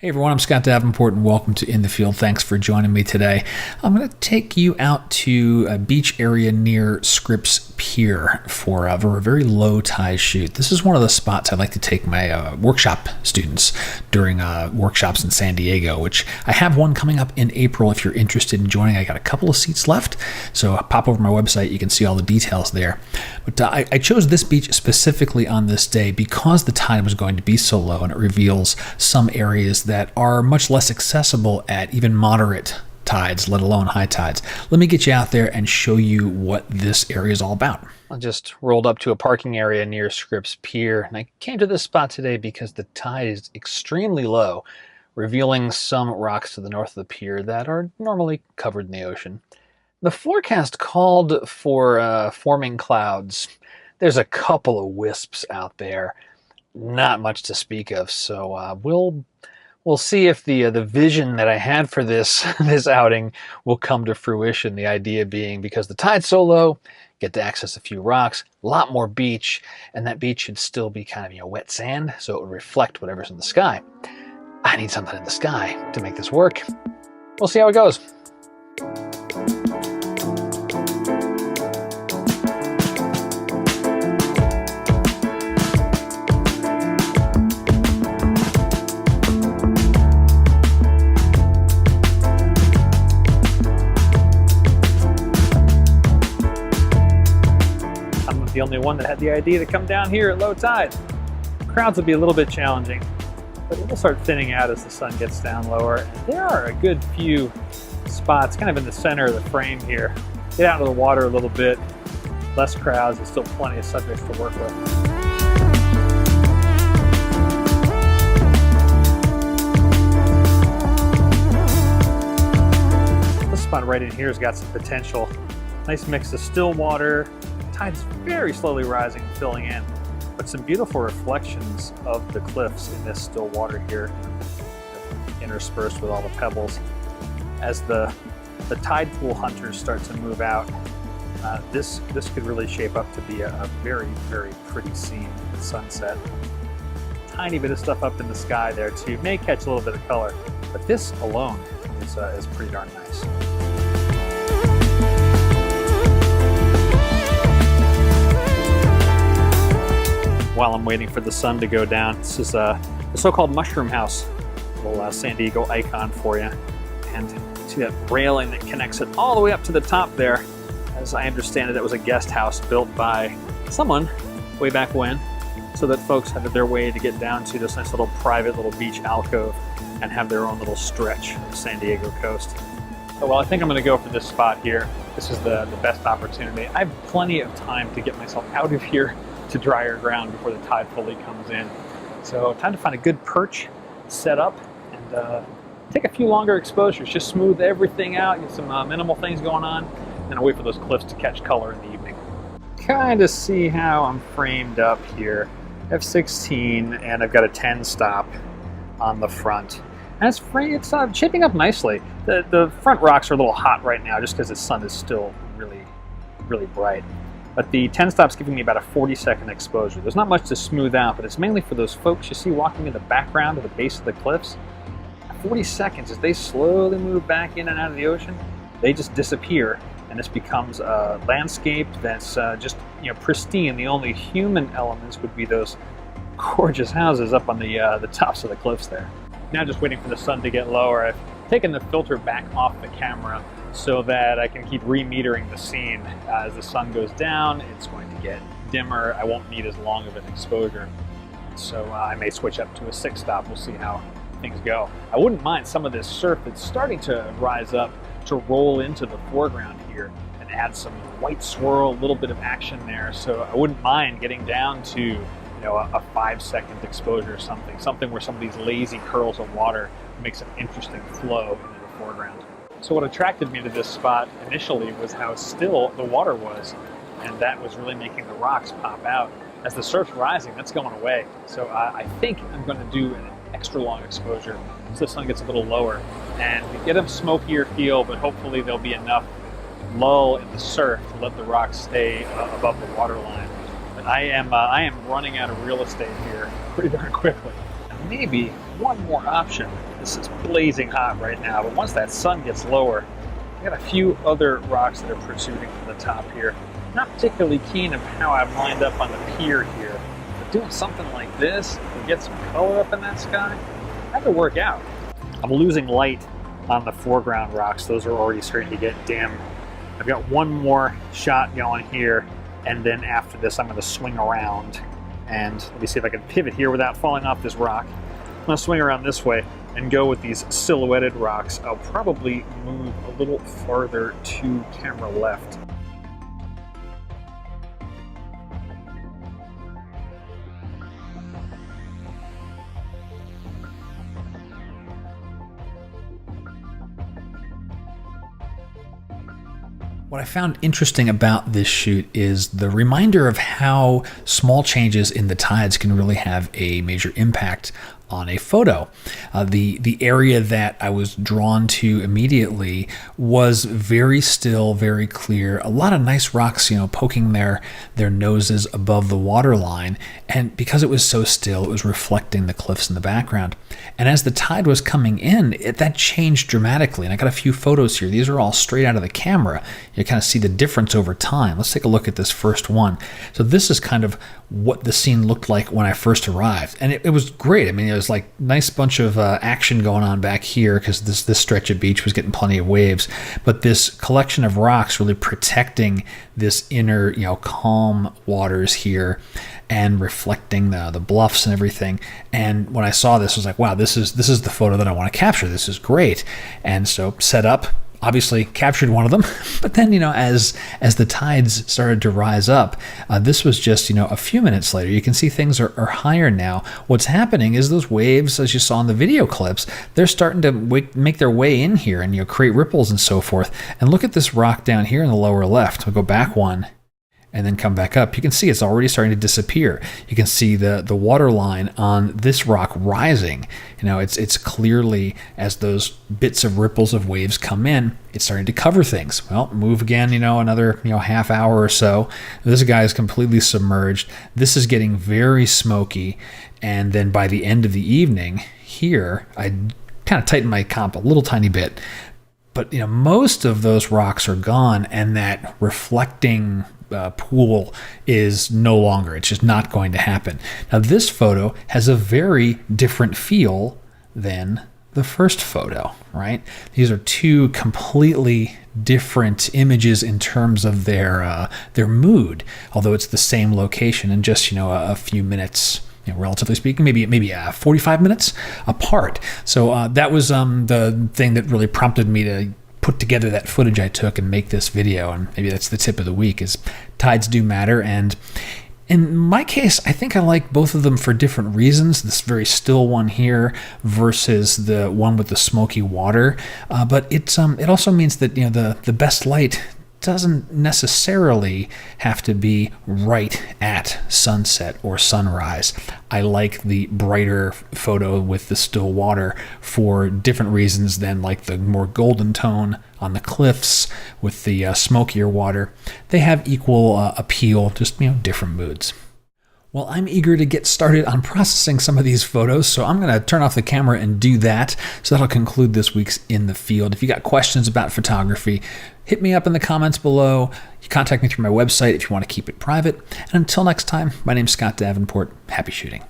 Hey everyone, I'm Scott Davenport and welcome to In the Field. Thanks for joining me today. I'm going to take you out to a beach area near Scripps Pier for a very low tide shoot. This is one of the spots I like to take my workshop students during workshops in San Diego, which I have one coming up in April if you're interested in joining. I got a couple of seats left, so pop over to my website. You can see all the details there. But I chose this beach specifically on this day because the tide was going to be so low, and it reveals some areas that are much less accessible at even moderate tides, let alone high tides. Let me get you out there and show you what this area is all about. I just rolled up to a parking area near Scripps Pier, and I came to this spot today because the tide is extremely low, revealing some rocks to the north of the pier that are normally covered in the ocean. The forecast called for forming clouds. There's a couple of wisps out there, not much to speak of, so we'll see if the vision that I had for this outing will come to fruition. The idea being, because the tide's so low, get to access a few rocks, a lot more beach, and that beach should still be kind of wet sand, so it would reflect whatever's in the sky. I need something in the sky to make this work. We'll see how it goes. The only one that had the idea to come down here at low tide. Crowds will be a little bit challenging, but it will start thinning out as the sun gets down lower. And there are a good few spots kind of in the center of the frame here. Get out of the water a little bit, less crowds, and still plenty of subjects to work with. This spot right in here has got some potential. Nice mix of still water. Tide's very slowly rising and filling in, but some beautiful reflections of the cliffs in this still water here, interspersed with all the pebbles. As the tide pool hunters start to move out, this could really shape up to be a very pretty scene at sunset. Tiny bit of stuff up in the sky there too, may catch a little bit of color, but this alone is pretty darn nice. While I'm waiting for the sun to go down, this is the so-called mushroom house, a little San Diego icon for you. And see that railing that connects it all the way up to the top there. As I understand it, it was a guest house built by someone way back when, so that folks had their way to get down to this nice little private little beach alcove and have their own little stretch of the San Diego coast. So, well, I think I'm going to go for this spot here. This is the best opportunity. I have plenty of time to get myself out of here to drier ground before the tide fully comes in. So time to find a good perch, set up, and take a few longer exposures. Just smooth everything out, get some minimal things going on, and I'll wait for those cliffs to catch color in the evening. Kind of see how I'm framed up here. F16, and I've got a 10 stop on the front. And it's shaping up nicely. The front rocks are a little hot right now just because the sun is still really bright. But the 10 stop's giving me about a 40-second exposure. There's not much to smooth out, but it's mainly for those folks you see walking in the background at the base of the cliffs. 40 seconds, as they slowly move back in and out of the ocean, they just disappear, and this becomes a landscape that's just pristine. The only human elements would be those gorgeous houses up on the tops of the cliffs there. Now just waiting for the sun to get lower. I've taken the filter back off the camera so that I can keep remetering the scene. As the sun goes down, it's going to get dimmer. I won't need as long of an exposure. So I may switch up to a 6 stop. We'll see how things go. I wouldn't mind some of this surf that's starting to rise up to roll into the foreground here and add some white swirl, a little bit of action there. So I wouldn't mind getting down to a 5-second exposure or something where some of these lazy curls of water makes an interesting flow into the foreground. So what attracted me to this spot initially was how still the water was, and that was really making the rocks pop out. As the surf's rising, that's going away. So I think I'm going to do an extra long exposure so the sun gets a little lower and get a smokier feel, but hopefully there'll be enough lull in the surf to let the rocks stay above the water line. But I am running out of real estate here pretty darn quickly. And maybe one more option This is blazing hot right now, but once that sun gets lower, I got a few other rocks that are protruding from the top here. Not particularly keen of how I've lined up on the pier here, but doing something like this to get some color up in that sky, that could work out. I'm losing light on the foreground rocks. Those are already starting to get dim. I've got one more shot going here, and then after this I'm going to swing around, and let me see if I can pivot here without falling off this rock. I'm going to swing around this way and go with these silhouetted rocks. I'll probably move a little farther to camera left. What I found interesting about this shoot is the reminder of how small changes in the tides can really have a major impact on a photo. The area that I was drawn to immediately was very still, very clear. A lot of nice rocks, poking their noses above the water line. And because it was so still, it was reflecting the cliffs in the background. And as the tide was coming in, that changed dramatically. And I got a few photos here. These are all straight out of the camera. You kind of see the difference over time. Let's take a look at this first one. So this is kind of what the scene looked like when I first arrived. And it was great. I mean, it was like nice bunch of action going on back here because this stretch of beach was getting plenty of waves. But this collection of rocks really protecting this inner, calm waters here and reflecting the bluffs and everything. And when I saw this, I was like, wow, this is the photo that I want to capture. This is great. And so set up, obviously captured one of them, but then, as the tides started to rise up, this was just, a few minutes later. You can see things are higher now. What's happening is those waves, as you saw in the video clips, they're starting to make their way in here and, create ripples and so forth. And look at this rock down here in the lower left. We'll go back one and then come back up. You can see it's already starting to disappear. You can see the water line on this rock rising. It's clearly, as those bits of ripples of waves come in, it's starting to cover things. Well, move again, another, half hour or so. This guy is completely submerged. This is getting very smoky. And then by the end of the evening here, I kind of tightened my comp a little tiny bit. But, most of those rocks are gone, and that reflecting pool is no longer. It's just not going to happen. Now, this photo has a very different feel than the first photo, right? These are two completely different images in terms of their mood, although it's the same location and just, a few minutes, relatively speaking, maybe 45 minutes apart. So that was the thing that really prompted me to put together that footage I took and make this video. And maybe that's the tip of the week, is tides do matter. And in my case, I think I like both of them for different reasons. This very still one here versus the one with the smoky water. But it also means that, the best light doesn't necessarily have to be right at sunset or sunrise. I like the brighter photo with the still water for different reasons than like the more golden tone on the cliffs with the smokier water. They have equal appeal, just different moods. Well, I'm eager to get started on processing some of these photos, so I'm going to turn off the camera and do that. So that'll conclude this week's In the Field. If you got questions about photography, hit me up in the comments below. You contact me through my website if you want to keep it private. And until next time, my name's Scott Davenport. Happy shooting.